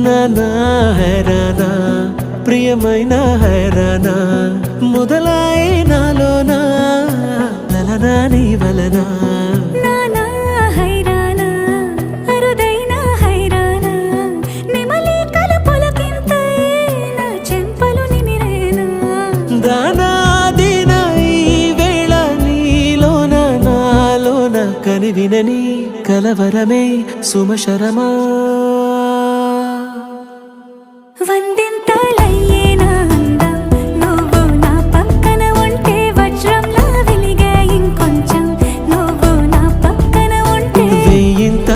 నానా హైరానా ప్రియమైన హైరానా మొదలాయి నాలోనా లలనా నీ వలనా నానా హైరానా అరుదైన హైరానా నెమలి కలుపులకింతై నా చెంపలు నిమిరేనా దానాదిన ఈ వేళ నీలోన నాలోన కనివినని కలవరమే సుమశరమా